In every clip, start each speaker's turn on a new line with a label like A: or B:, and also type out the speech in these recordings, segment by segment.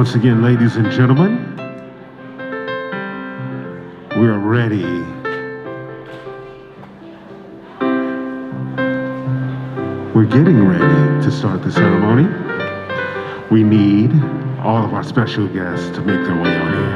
A: Once again, ladies and gentlemen, we are ready. We're getting ready to start the ceremony. We need all of our special guests to make their way on in.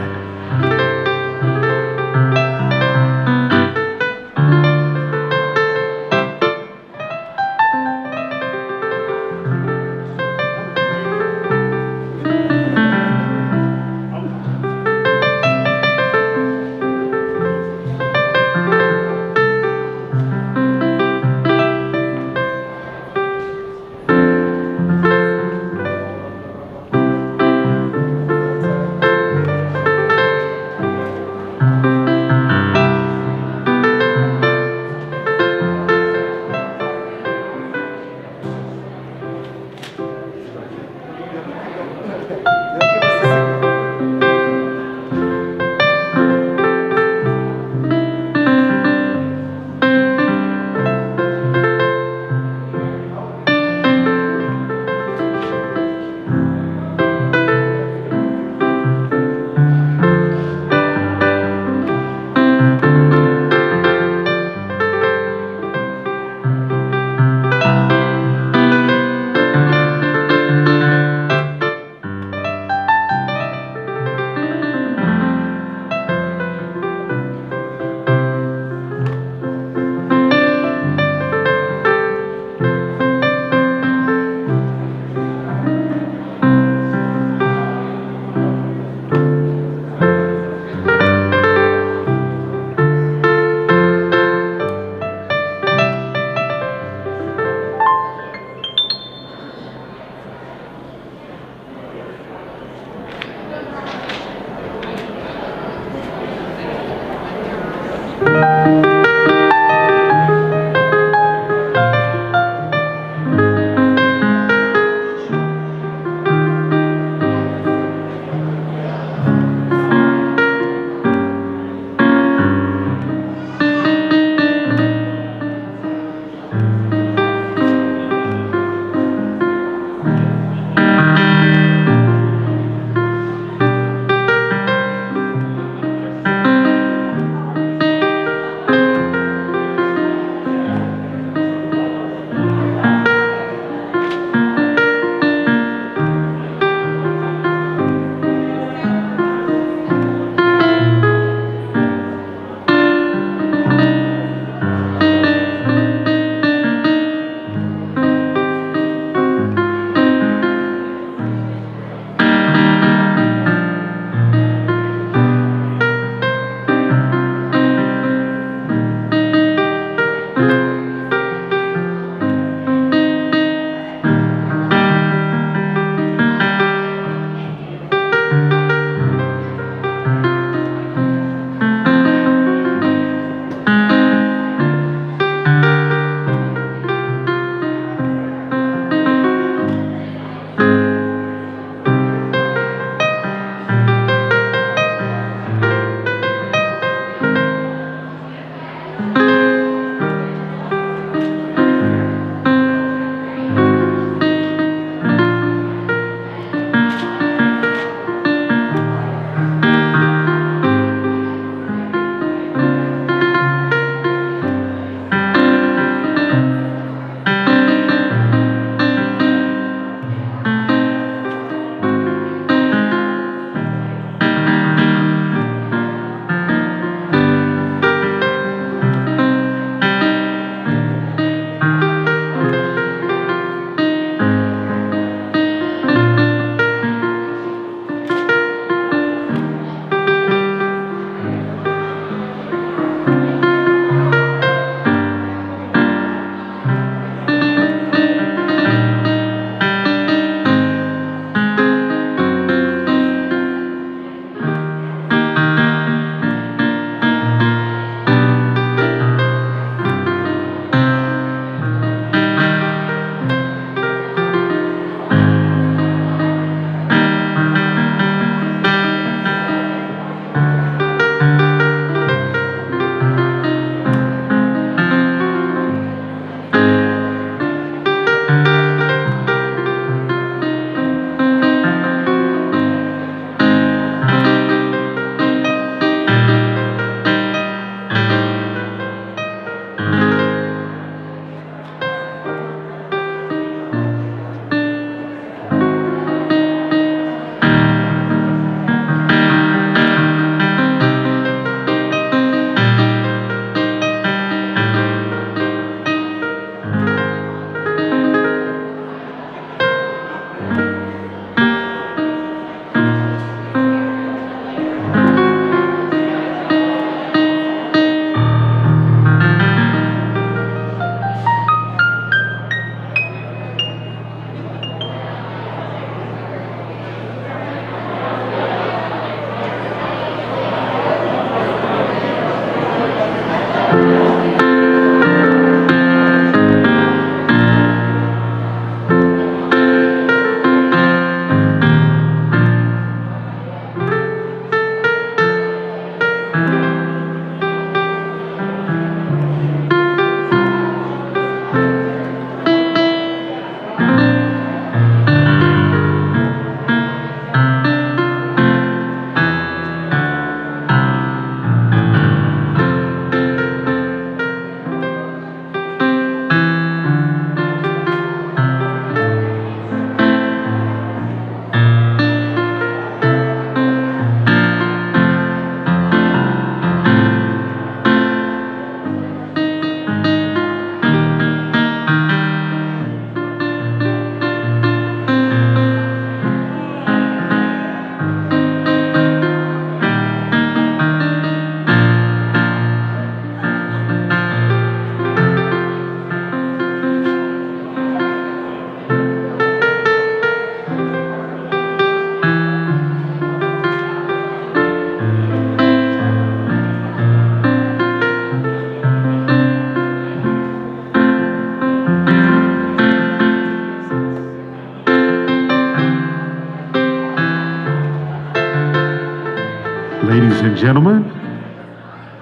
A: and gentlemen,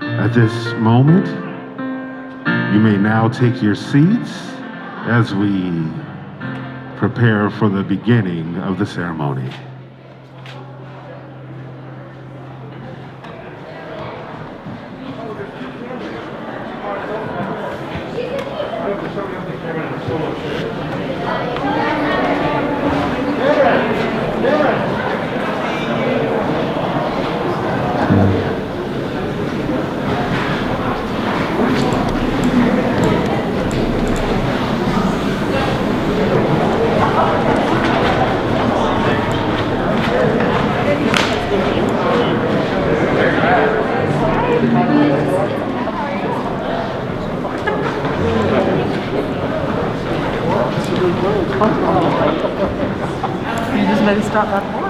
A: at this moment, you may now take your seats as we prepare for the beginning of the ceremony.
B: You just made it stop that point.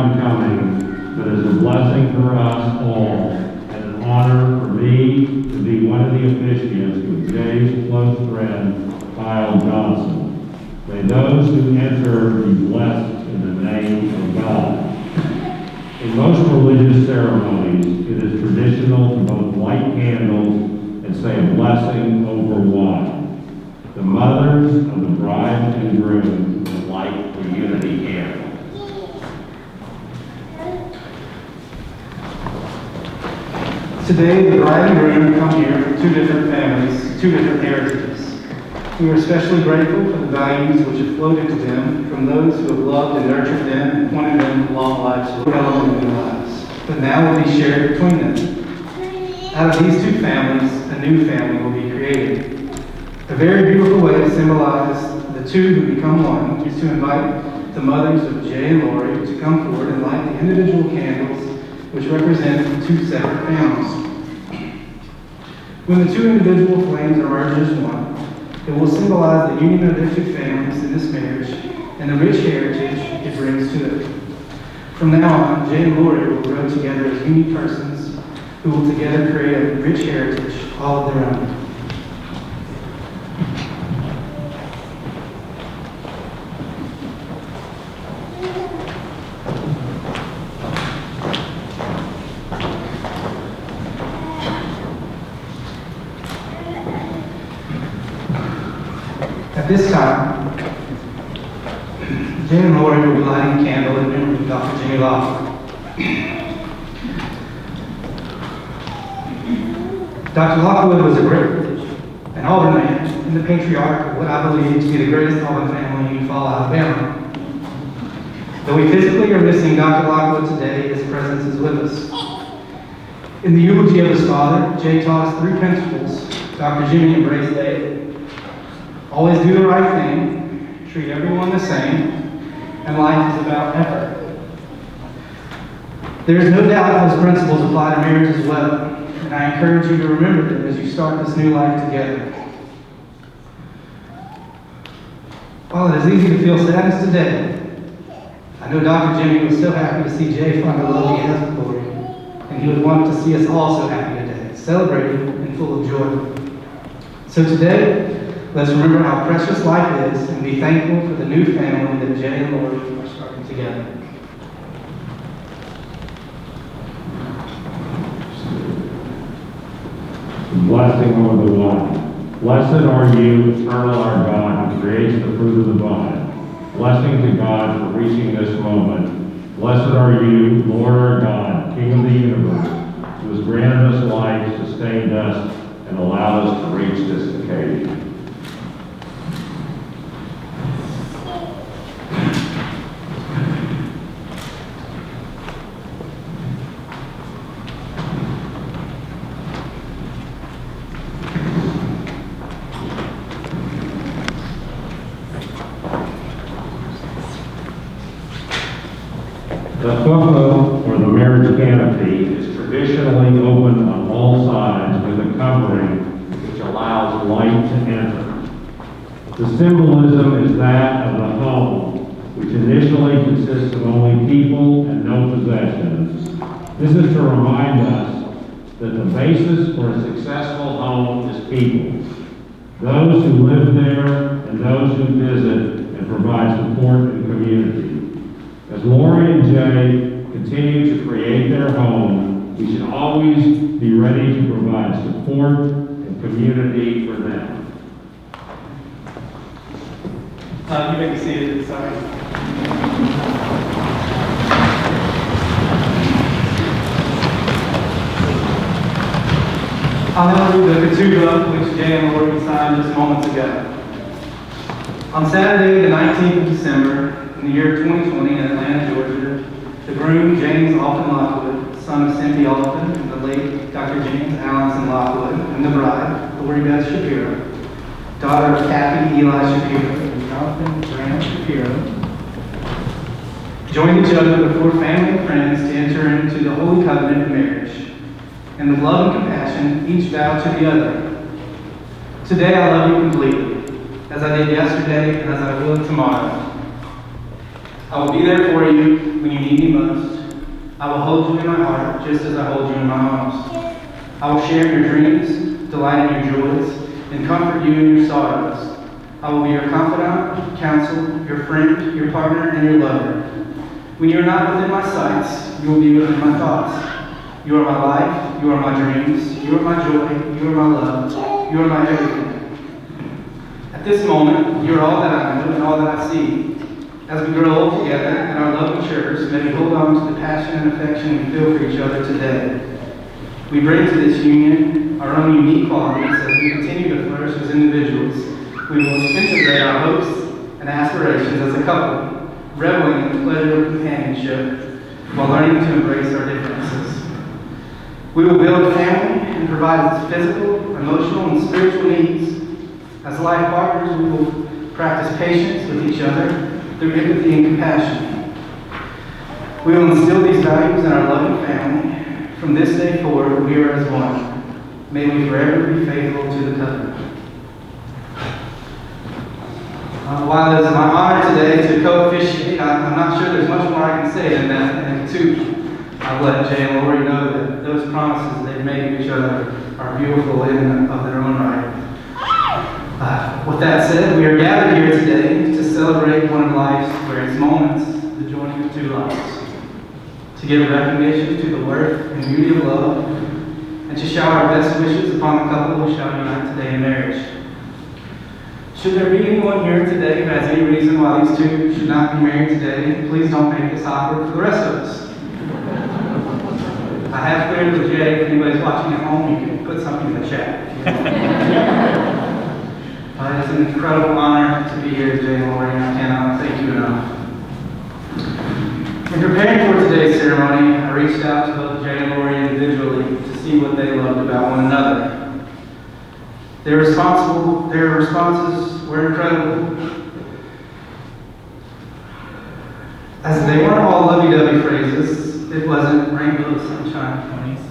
C: child coming, but as a blessing for us all, and an honor for me to be one of the officiants with Jay's close friend, Kyle Johnson. May those who enter be blessed in the name of God. In most religious ceremonies, it is traditional to both light candles and say a blessing over wine. The mothers of the bride and groom will light the unity candle.
D: Today, the bride and groom come here from two different families, two different heritages. We are especially grateful for the values which have flowed into them from those who have loved and nurtured them and pointed them to long lives to develop in their lives, but now will be shared between them. Out of these two families, a new family will be created. A very beautiful way to symbolize the two who become one is to invite the mothers of Jay and Lori to come forward and light the individual candles which represent the two separate families. When the two individual flames are merged as one, it will symbolize the union of their two families in this marriage and the rich heritage it brings to it. From now on, Jay and Lori will grow together as unique persons who will together create a rich heritage all of their own. At this time, Jay and Lori will be lighting a candle in memory of Dr. Jimmy Lockwood. Dr. Lockwood was a great an Auburn man and the patriarch of what I believe to be the greatest Auburn family in Fall, Alabama. Though we physically are missing Dr. Lockwood today, his presence is with us. In the eulogy of his father, Jay taught us three principles Dr. Jimmy embraced daily. Always do the right thing, treat everyone the same, and life is about effort. There is no doubt those principles apply to marriage as well, and I encourage you to remember them as you start this new life together. While it is easy to feel sadness today, I know Dr. Jimmy was so happy to see Jay find the love he has with Lori, and he would want to see us all so happy today, celebrating and full of joy. So today, let's remember how precious life is and be thankful for the new family that Jay and Lori are starting together.
C: Blessing over the wine. Blessed are you, eternal our God, who creates the fruit of the vine. Blessing to God for reaching this moment. Blessed are you, Lord our God, King of the universe, who has granted us life, sustained us, and allowed us to reach this occasion. The chuppah, or the marriage canopy, is traditionally open on all sides with a covering which allows light to enter. The symbolism is that of the home, which initially consists of only people and no possessions. This is to remind us that the basis for a successful home is people. Those who live there and those who visit and provide support and community. As Lori and Jay continue to create their home, we should always be ready to provide support and community for them.
D: You may be seated, sorry. I'll now read the ketubah which Jay and Lori signed just moments ago. On Saturday, the 19th of December, in the year 2020 in Atlanta, Georgia, the groom, James Alton Lockwood, son of Cynthia Alton and the late Dr. James Allenson Lockwood, and the bride, Lori Beth Shapiro, daughter of Kathy Eli Shapiro and Jonathan Grant Shapiro, joined each other before family and friends to enter into the holy covenant of marriage. And with love and compassion, each vowed to the other, "Today I love you completely, as I did yesterday and as I will tomorrow. I will be there for you when you need me most. I will hold you in my heart just as I hold you in my arms. I will share your dreams, delight in your joys, and comfort you in your sorrows. I will be your confidant, counsel, your friend, your partner, and your lover. When you are not within my sights, you will be within my thoughts. You are my life, you are my dreams, you are my joy, you are my love, you are my everything. At this moment, you are all that I know and all that I see. As we grow old together and our love matures, may we hold on to the passion and affection we feel for each other today. We bring to this union our own unique qualities as we continue to flourish as individuals. We will integrate our hopes and aspirations as a couple, reveling in the pleasure of companionship while learning to embrace our differences. We will build a family and provide its physical, emotional, and spiritual needs. As life partners, we will practice patience with each other through empathy and compassion. We will instill these values in our loving family. From this day forward, we are as one. May we forever be faithful to the covenant. While it is my honor today to co-officiate, I'm not sure there's much more I can say than that. And two, I've let Jay and Lori know that those promises they've made to each other are beautiful in of their own right. With that said, we are gathered here today to celebrate one of life's greatest moments, the joining of two lives. To give recognition to the worth and beauty of love, and to shower our best wishes upon the couple who shall unite today in marriage. Should there be anyone here today who has any reason why these two should not be married today, please don't make this awkward for the rest of us. I have cleared with Jay. If anybody's watching at home, you can put something in the chat. It's an incredible honor to be here today, Lori, and I cannot thank you enough. In preparing for today's ceremony, I reached out to both Jay and Lori individually to see what they loved about one another. Their responses were incredible. As they weren't all lovey-dovey phrases, it wasn't rainbow sunshine ponies.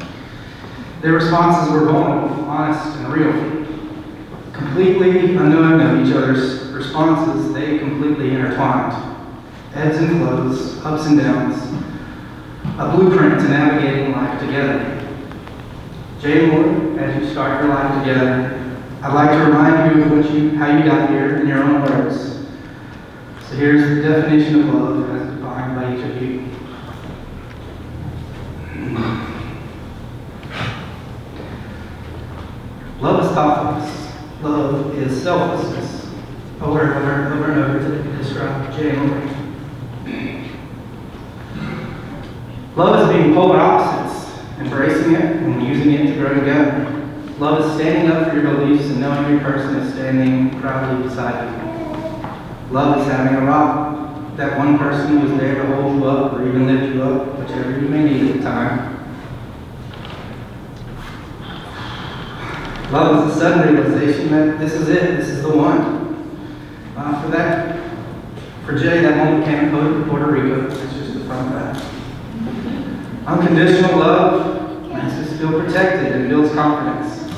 D: Their responses were vulnerable, honest, and real. Completely unknowing of each other's responses, they completely intertwined. Ebbs and flows, ups and downs, a blueprint to navigating life together. Jay and Lori, as you start your life together, I'd like to remind you of how you got here in your own words. So here's the definition of love as defined by each of you. Love is thoughtfulness. Love is selflessness. Over and over to describe Jay and Lori. Love is being polar opposites, embracing it and using it to grow together. Love is standing up for your beliefs and knowing your person is standing proudly beside you. Love is having a rock, that one person who is there to hold you up or even lift you up, whichever you may need at the time. Love is the sudden realization that this is it, this is the one. For Jay, that moment came in Puerto Rico. That's just the front back. Unconditional love makes us feel protected and builds confidence.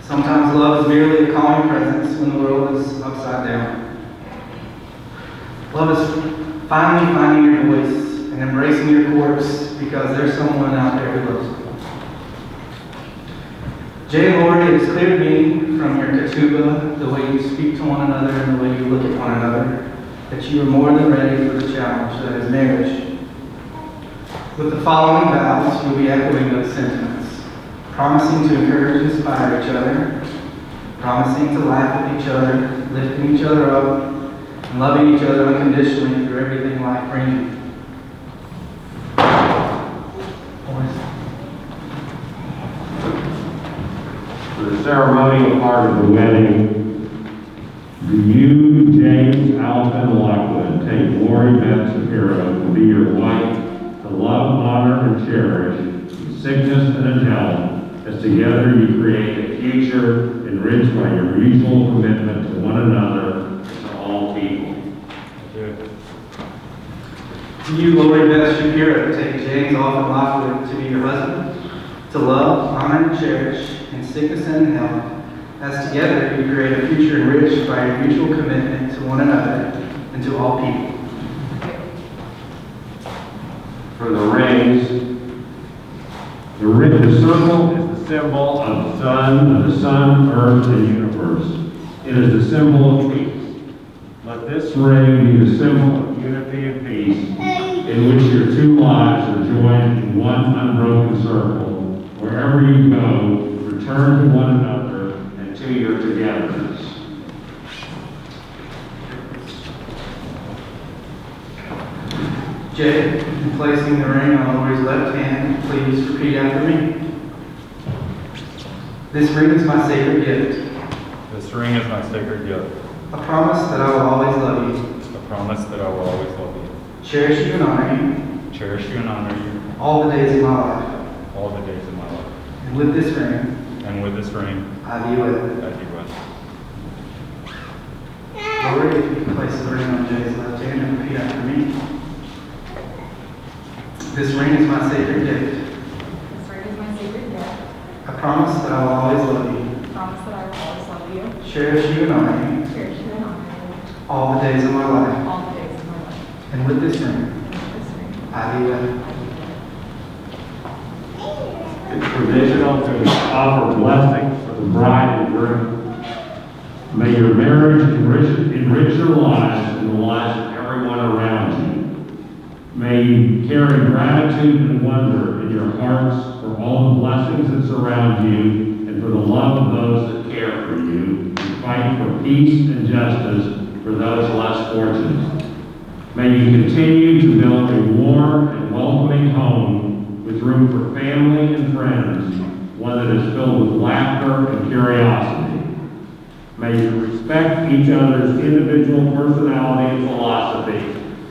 D: Sometimes love is merely a calming presence when the world is upside down. Love is finally finding your voice and embracing your course because there's someone out there who loves you. Jay and Lori, it is clear to me from your ketubah, the way you speak to one another and the way you look at one another, that you are more than ready for the challenge that is marriage. With the following vows, you'll be echoing those sentiments, promising to encourage and inspire each other, promising to laugh at each other, lifting each other up, and loving each other unconditionally through everything life brings you.
C: For the ceremonial part of the wedding, do you, James Alvin Lockwood, take Lori Beth Shapiro to be your wife, to love, honor, and cherish, in sickness and in health, as together you create a future enriched by your mutual commitment to one another and to all people?
D: Do you, Lori Beth Shapiro, take James Alvin Lockwood to be your husband, to love, honor, and cherish, in sickness and in health, as together you create a future enriched by your mutual commitment to one another and to all people?
C: for the rings. The circle is the symbol of the sun, earth, and universe. It is the symbol of peace. Let this ring be the symbol of unity and peace, in which your two lives are joined in one unbroken circle. Wherever you go, return to one another and to your togetherness.
D: Jay, in placing the ring on Lori's left hand, please repeat after me. This ring is my sacred gift,
E: This ring is my sacred gift,
D: a promise that I will always love you,
E: a promise that I will always love you,
D: cherish you and honor you
E: cherish you and honor you
D: all the days of my life.
E: all the days of my life.
D: And with this ring,
E: And with this ring,
D: I do it.
E: I do wed.
D: Lori, if you can place the ring on Jay's left hand and repeat after me. This ring is my sacred gift,
B: This ring is my sacred gift.
D: a promise that I will always love you,
B: Promise that I will always love you,
D: cherish you and honor you
B: cherish you and honor you
D: all the days of my life.
B: all the days of my life.
D: And with this ring,
B: And with this ring,
D: I do it.
C: It's traditional to offer blessings for the bride and groom. May your marriage enrich your lives and the lives of everyone around you. May you carry gratitude and wonder in your hearts for all the blessings that surround you and for the love of those that care for you, and fight for peace and justice for those less fortunate. May you continue to build a warm and welcoming home with room for family and friends, one that is filled with laughter and curiosity. May you respect each other's individual personality and philosophy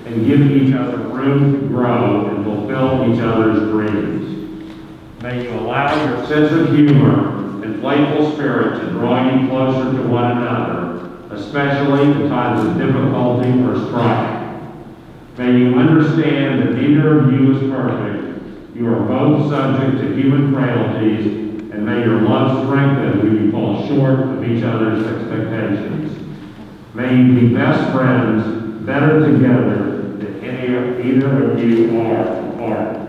C: and give each other room to grow and fulfill each other's dreams. May you allow your sense of humor and playful spirit to draw you closer to one another, especially in times of difficulty or strife. May you understand that neither of you is perfect. You are both subject to human frailties, and may your love strengthen when you fall short of each other's expectations. May you be best friends, better together than either of you are apart.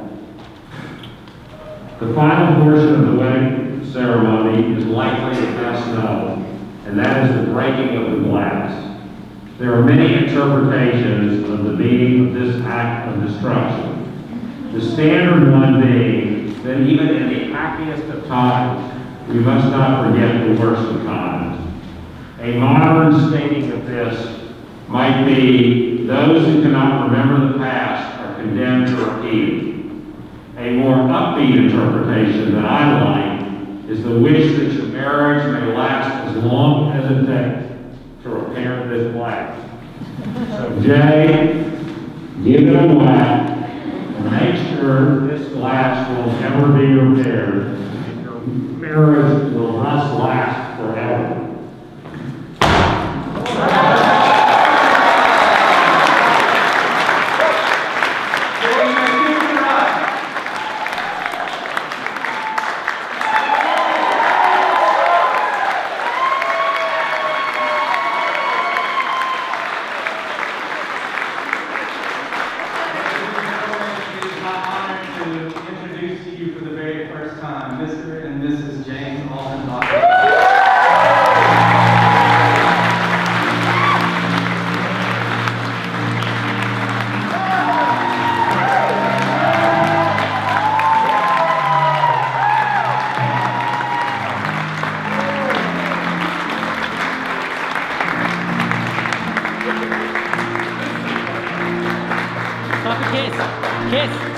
C: The final portion of the wedding ceremony is likely the best known, and that is the breaking of the glass. There are many interpretations of the meaning of this act of destruction. The standard one being that even in the happiest of times, we must not forget the worst of times. A modern stating of this might be, those who cannot remember the past are condemned to repeat it. A more upbeat interpretation that I like is the wish that your marriage may last as long as it takes to repair this glass. So Jay, give it a whack and make sure this glass will never be repaired. And your marriage will thus last forever.
D: Introduce to you for the very first time, Mr. and Mrs. James Alton Bachman.
F: Stop a kiss. Kiss.